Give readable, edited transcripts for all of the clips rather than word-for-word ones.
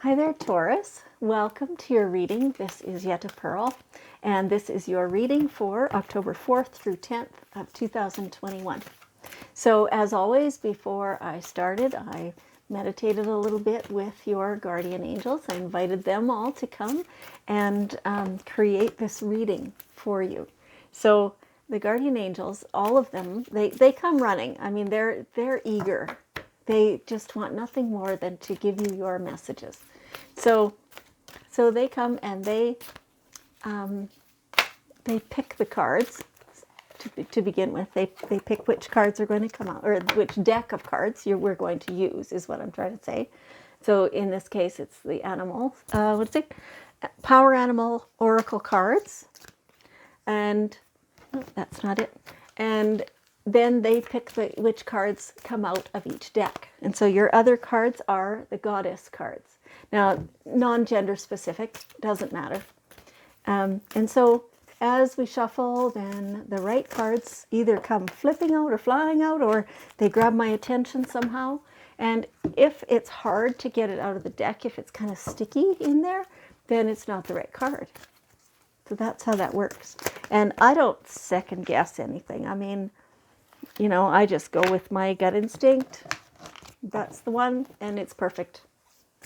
Hi there, Taurus. Welcome to your reading. This is Yet a Pearl, and this is your reading for October 4th through 10th of 2021. So as always, before I started, I meditated a little bit with your guardian angels. I invited them all to come and create this reading for you. So the guardian angels, all of them, they come running. I mean, they're eager. They just want nothing more than to give you your messages. So they come and they pick the cards to begin with. They pick which cards are going to come out, or which deck of cards we're going to use, is what I'm trying to say. So in this case, it's the animal, Power Animal Oracle cards, and that's not it. And then they pick which cards come out of each deck. And so your other cards are the goddess cards. Now, non-gender specific, doesn't matter. And so as we shuffle, then the right cards either come flipping out or flying out, or they grab my attention somehow. And if it's hard to get it out of the deck, if it's kind of sticky in there, then it's not the right card. So that's how that works. And I don't second guess anything. I mean, you know, I just go with my gut instinct. That's the one, and it's perfect.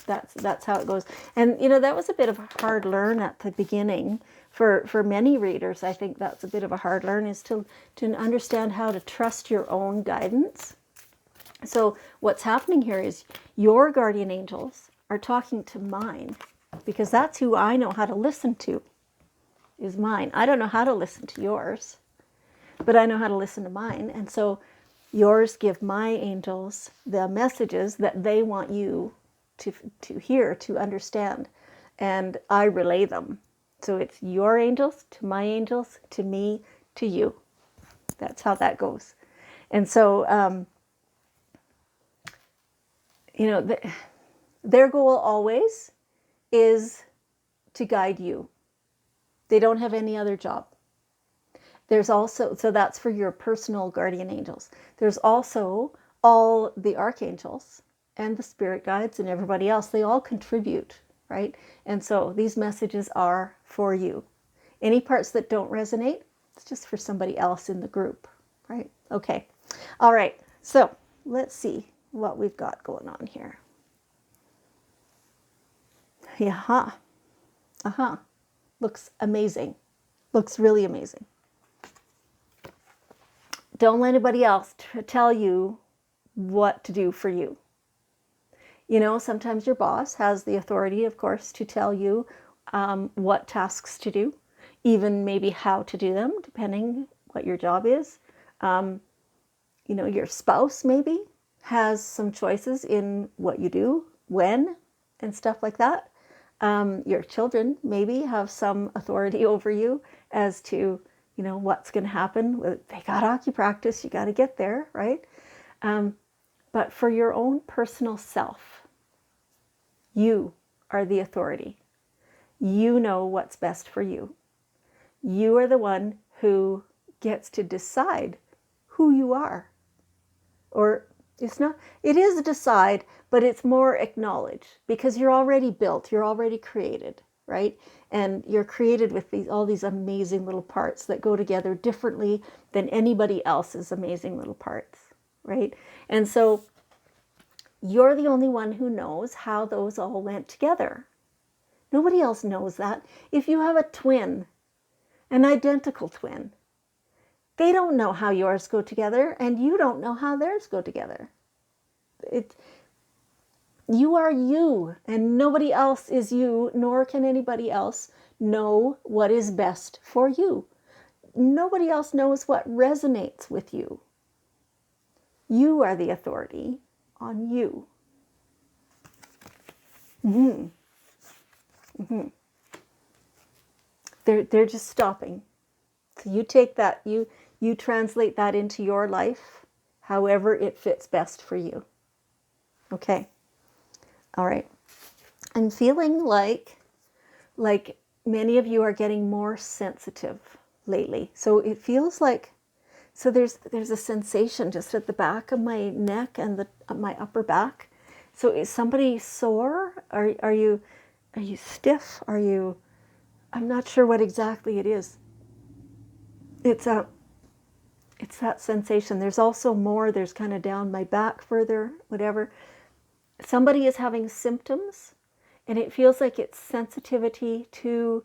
That's how it goes. And, you know, that was a bit of a hard learn at the beginning. For many readers, I think that's a bit of a hard learn, is to understand how to trust your own guidance. So what's happening here is your guardian angels are talking to mine, because that's who I know how to listen to, is mine. I don't know how to listen to yours, but I know how to listen to mine. And so yours give my angels the messages that they want you to hear, to understand, and I relay them. So it's your angels to my angels, to me, to you. That's how that goes. And so, you know, their goal always is to guide you. They don't have any other job. There's also, so that's for your personal guardian angels. There's also all the archangels and the spirit guides and everybody else. They all contribute, right? And so these messages are for you. Any parts that don't resonate, it's just for somebody else in the group, right? Okay. All right. So let's see what we've got going on here. Yeah. Looks amazing. Looks really amazing. Don't let anybody else tell you what to do for you. You know, sometimes your boss has the authority, of course, to tell you what tasks to do, even maybe how to do them, depending what your job is. You know, your spouse maybe has some choices in what you do, when, and stuff like that. Your children maybe have some authority over you as to, you know, what's going to happen. They got hockey practice, you got to get there, right? But for your own personal self, you are the authority. You know what's best for you. You are the one who gets to decide who you are. Or it's not, it is decide, but it's more acknowledge, because you're already built, you're already created, right? And you're created with all these amazing little parts that go together differently than anybody else's amazing little parts, right? And so you're the only one who knows how those all went together. Nobody else knows that. If you have a twin, an identical twin, they don't know how yours go together, and you don't know how theirs go together. You are you, and nobody else is you, nor can anybody else know what is best for you. Nobody else knows what resonates with you. You are the authority on you. They're just stopping. So you take that, you translate that into your life, however it fits best for you. Okay. All right. I'm feeling like many of you are getting more sensitive lately. So it feels like, so there's a sensation just at the back of my neck and my upper back So is somebody sore? Are you stiff? I'm not sure what exactly it is. It's a it's that sensation. There's also more. There's kind of down my back further, whatever. Somebody is having symptoms, and it feels like it's sensitivity to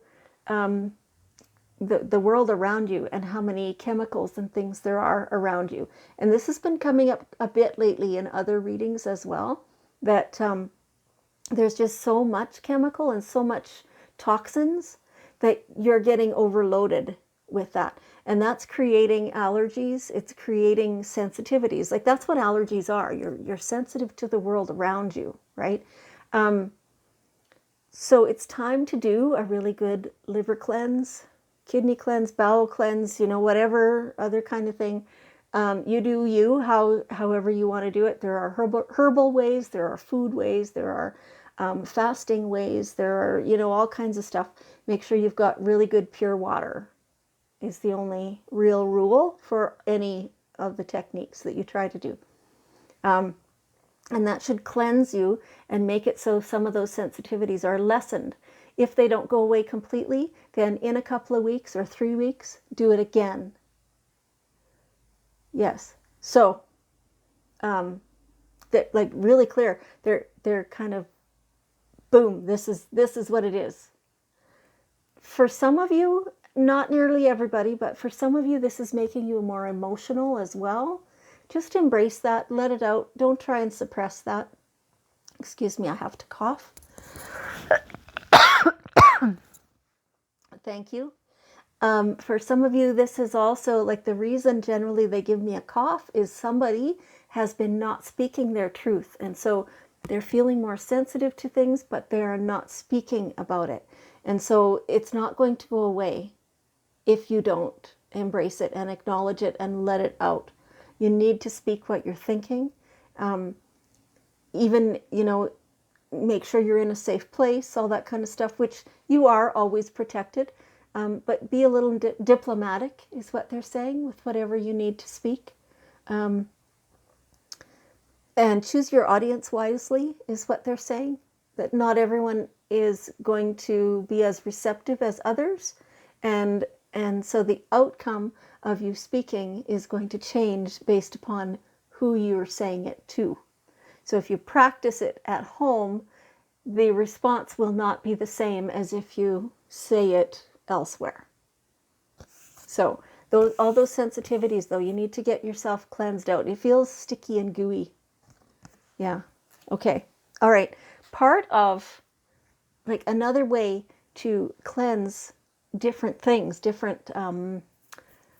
the world around you and how many chemicals and things there are around you. And this has been coming up a bit lately in other readings as well, that there's just so much chemical and so much toxins that you're getting overloaded with that. And that's creating allergies. It's creating sensitivities. Like that's what allergies are. You're sensitive to the world around you, right? So it's time to do a really good liver cleanse, kidney cleanse, bowel cleanse, whatever other kind of thing. You do you, however you want to do it. There are herbal ways, there are food ways, there are fasting ways, there are, all kinds of stuff. Make sure you've got really good pure water is the only real rule for any of the techniques that you try to do. And that should cleanse you and make it so some of those sensitivities are lessened. If they don't go away completely, then in a couple of weeks or 3 weeks, do it again. Yes. So, that like really clear. They're kind of, boom. This is what it is. For some of you, not nearly everybody, but for some of you, this is making you more emotional as well. Just embrace that, let it out. Don't try and suppress that. Excuse me, I have to cough. Thank you. For some of you, this is also like the reason generally they give me a cough is somebody has been not speaking their truth. And so they're feeling more sensitive to things, but they are not speaking about it. And so it's not going to go away if you don't embrace it and acknowledge it and let it out. You need to speak what you're thinking. Even, make sure you're in a safe place, all that kind of stuff, which you are always protected. But be a little diplomatic is what they're saying with whatever you need to speak. And choose your audience wisely is what they're saying. That not everyone is going to be as receptive as others. And so the outcome of you speaking is going to change based upon who you're saying it to. So if you practice it at home, the response will not be the same as if you say it elsewhere. So all those sensitivities, though, you need to get yourself cleansed out. It feels sticky and gooey. Yeah. Okay. All right. Part of like another way to cleanse different things, different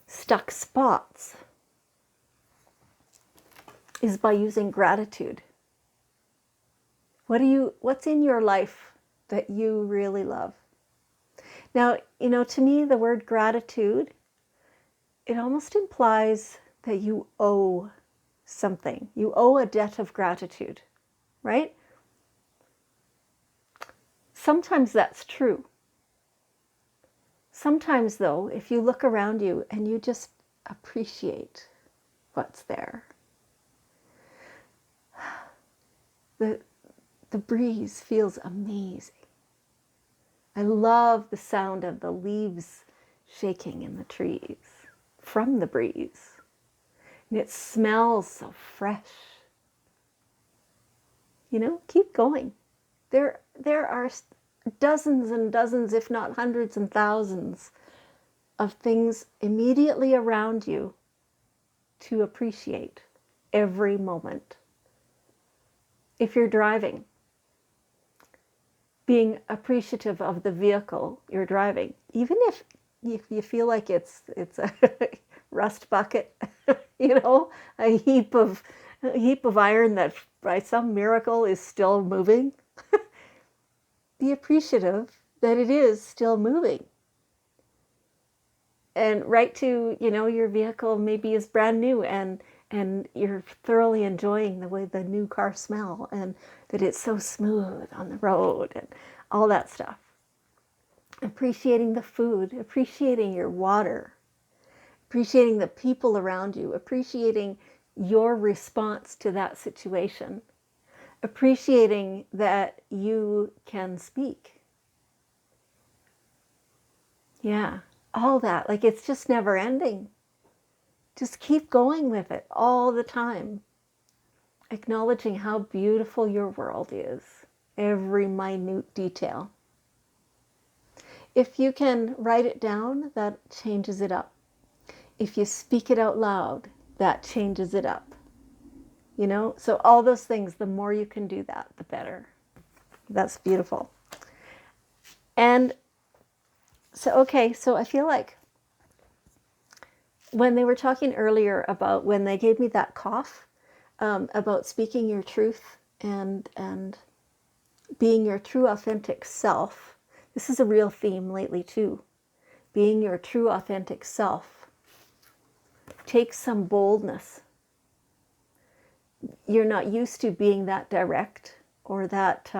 stuck spots, is by using gratitude. What's in your life that you really love? Now, to me, the word gratitude, it almost implies that you owe something. You owe a debt of gratitude, right? Sometimes that's true. Sometimes, though, if you look around you and you just appreciate what's there, the breeze feels amazing. I love the sound of the leaves shaking in the trees from the breeze. And it smells so fresh. Keep going. There are dozens and dozens, if not hundreds and thousands, of things immediately around you to appreciate every moment. If you're driving, being appreciative of the vehicle you're driving, even if you feel like it's a rust bucket, a heap of iron that by some miracle is still moving. Be appreciative that it is still moving. And right to, your vehicle maybe is brand new and you're thoroughly enjoying the way the new car smell and that it's so smooth on the road and all that stuff. Appreciating the food, appreciating your water, appreciating the people around you, appreciating your response to that situation, appreciating that you can speak. Yeah, all that. Like, it's just never ending. Just keep going with it all the time. Acknowledging how beautiful your world is, every minute detail. If you can write it down, that changes it up. If you speak it out loud, that changes it up. You know, so all those things, the more you can do that, the better. That's beautiful. And so, okay, so I feel like when they were talking earlier about when they gave me that cough, about speaking your truth and being your true authentic self, this is a real theme lately too. Being your true authentic self takes some boldness. You're not used to being that direct or that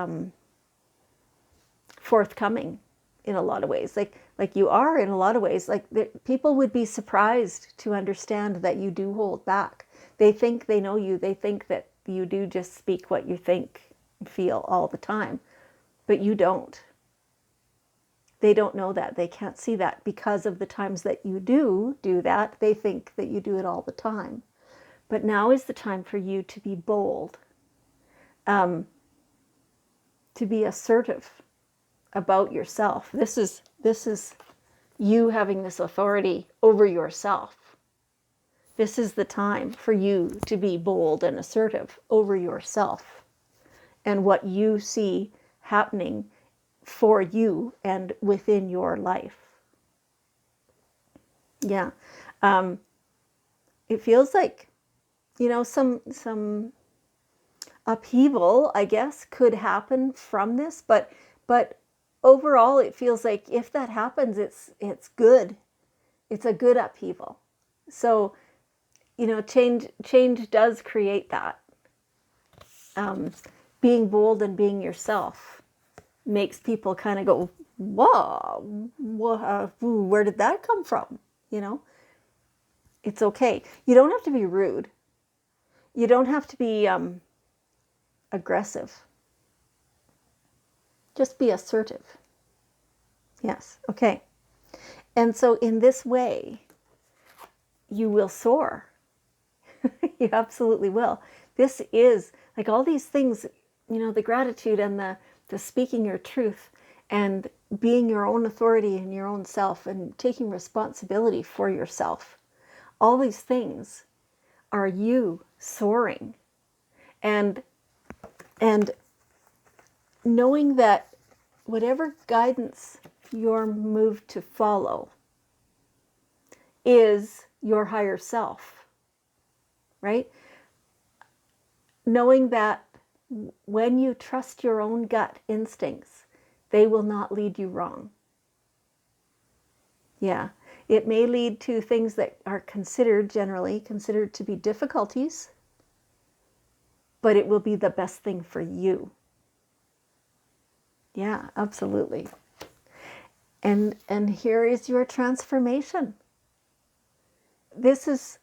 forthcoming in a lot of ways. Like you are in a lot of ways. Like people would be surprised to understand that you do hold back. They think they know you. They think that you do just speak what you think and feel all the time, but you don't. They don't know that. They can't see that because of the times that you do that. They think that you do it all the time. But now is the time for you to be bold, to be assertive about yourself. This is you having this authority over yourself. This is the time for you to be bold and assertive over yourself and what you see happening for you and within your life. Yeah. It feels like, you know, some upheaval, I guess, could happen from this, but overall it feels like if that happens, it's good. It's a good upheaval. So, you know, change does create that. Being bold and being yourself makes people kind of go, whoa, where did that come from? You know, it's okay. You don't have to be rude. You don't have to be aggressive. Just be assertive. Yes, okay. And so in this way, you will soar. You absolutely will. This is like all these things, you know, the gratitude and the speaking your truth and being your own authority in your own self and taking responsibility for yourself. All these things are you soaring and knowing that whatever guidance you're moved to follow is your higher self, right? Knowing that when you trust your own gut instincts, they will not lead you wrong. Yeah, it may lead to things that are generally considered to be difficulties, but it will be the best thing for you. Yeah, absolutely. And here is your transformation. This is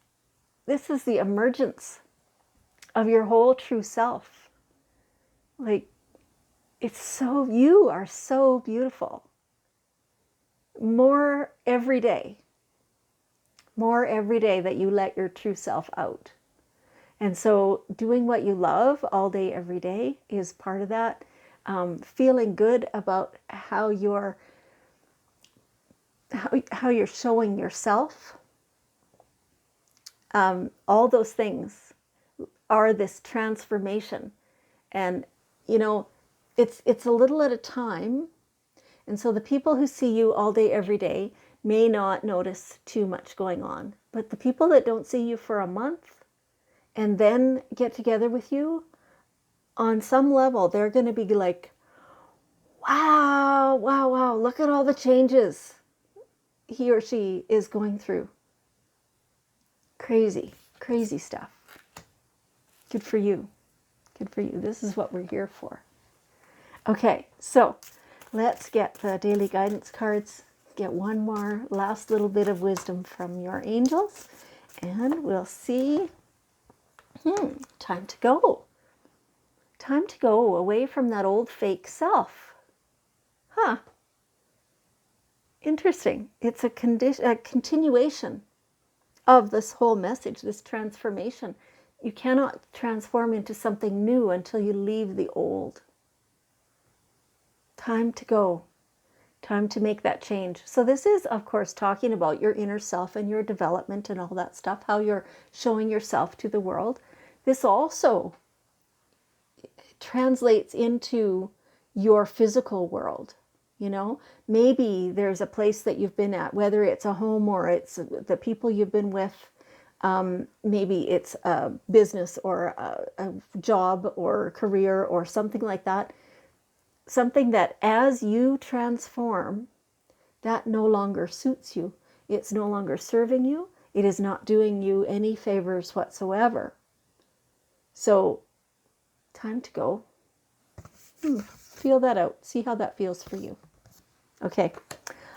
the emergence of your whole true self. Like, you are so beautiful. More every day that you let your true self out. And so doing what you love all day, every day is part of that. Feeling good about how you're showing yourself. All those things are this transformation. And, you know, it's a little at a time. And so the people who see you all day, every day may not notice too much going on. But the people that don't see you for a month and then get together with you, on some level, they're going to be like, wow, wow, wow, look at all the changes he or she is going through. Crazy, crazy stuff. Good for you. Good for you. This is what we're here for. Okay, so let's get the daily guidance cards. Get one more last little bit of wisdom from your angels. And we'll see. Time to go. Time to go away from that old fake self. Huh. Interesting. It's a continuation of this whole message, this transformation. You cannot transform into something new until you leave the old. Time to go. Time to make that change. So this is, of course, talking about your inner self and your development and all that stuff, how you're showing yourself to the world. This also translates into your physical world. You know, maybe there's a place that you've been at, whether it's a home or it's the people you've been with. Maybe it's a business or a job or career or something like that. Something that as you transform, that no longer suits you. It's no longer serving you. It is not doing you any favors whatsoever. So, time to go. Feel that out. See how that feels for you. Okay.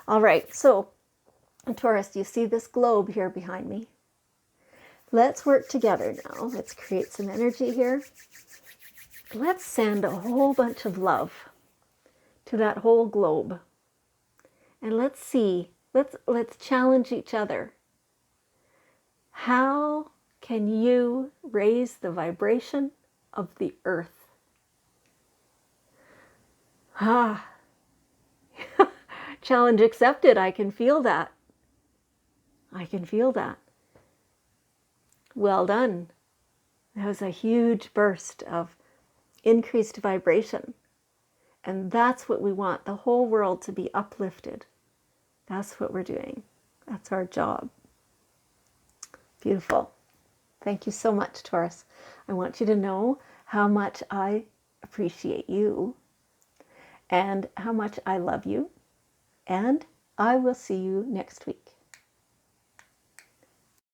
All right. So, Taurus, do you see this globe here behind me? Let's work together now. Let's create some energy here. Let's send a whole bunch of love to that whole globe. And let's see, let's challenge each other. How can you raise the vibration of the earth? Challenge accepted. I can feel that. I can feel that. Well done. That was a huge burst of increased vibration. And that's what we want, the whole world to be uplifted. That's what we're doing. That's our job. Beautiful. Thank you so much, Taurus. I want you to know how much I appreciate you and how much I love you. And I will see you next week.